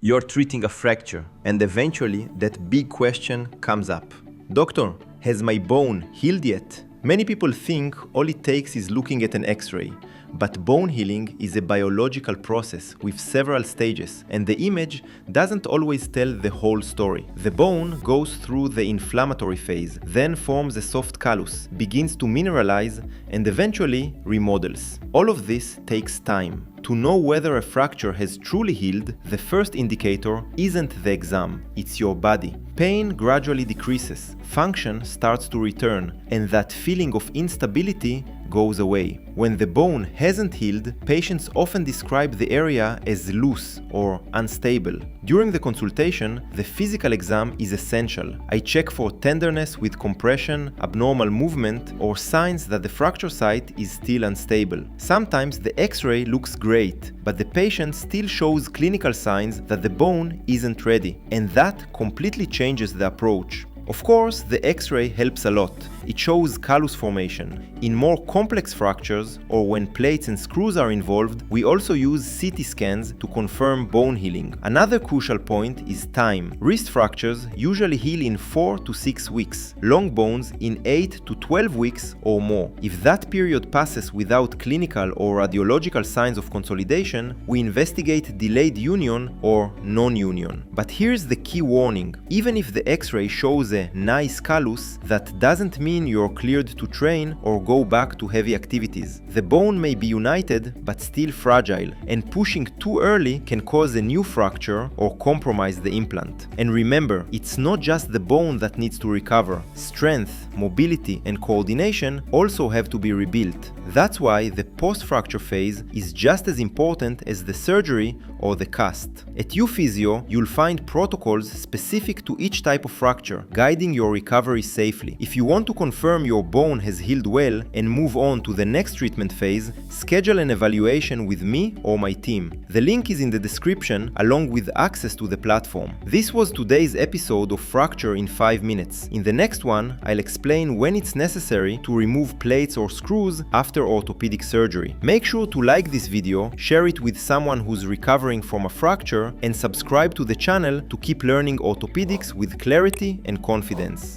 You're treating a fracture, and eventually that big question comes up. Doctor, has my bone healed yet? Many people think all it takes is looking at an X-ray. But bone healing is a biological process with several stages, and the image doesn't always tell the whole story. The bone goes through the inflammatory phase, then forms a soft callus, begins to mineralize, and eventually remodels. All of this takes time. To know whether a fracture has truly healed, the first indicator isn't the exam, it's your body. Pain gradually decreases, function starts to return, and that feeling of instability goes away. When the bone hasn't healed, patients often describe the area as loose or unstable. During the consultation, the physical exam is essential. I check for tenderness with compression, abnormal movement, or signs that the fracture site is still unstable. Sometimes the X-ray looks great, but the patient still shows clinical signs that the bone isn't ready, and that completely changes the approach. Of course, the X-ray helps a lot. It shows callus formation. In more complex fractures, or when plates and screws are involved, we also use CT scans to confirm bone healing. Another crucial point is time. Wrist fractures usually heal in 4 to 6 weeks, long bones in 8 to 12 weeks or more. If that period passes without clinical or radiological signs of consolidation, we investigate delayed union or non-union. But here's the key warning. Even if the X-ray shows a nice callus, that doesn't mean you're cleared to train or go back to heavy activities. The bone may be united but still fragile, and pushing too early can cause a new fracture or compromise the implant. And remember, it's not just the bone that needs to recover. Strength, mobility, and coordination also have to be rebuilt. That's why the post-fracture phase is just as important as the surgery or the cast. At UPhysio, you'll find protocols specific to each type of fracture, guiding your recovery safely. If you want to confirm your bone has healed well and move on to the next treatment phase, schedule an evaluation with me or my team. The link is in the description along with access to the platform. This was today's episode of Fracture in 5 minutes. In the next one, I'll explain when it's necessary to remove plates or screws after orthopedic surgery. Make sure to like this video, share it with someone who's recovering from a fracture, and subscribe to the channel to keep learning orthopedics with clarity and confidence.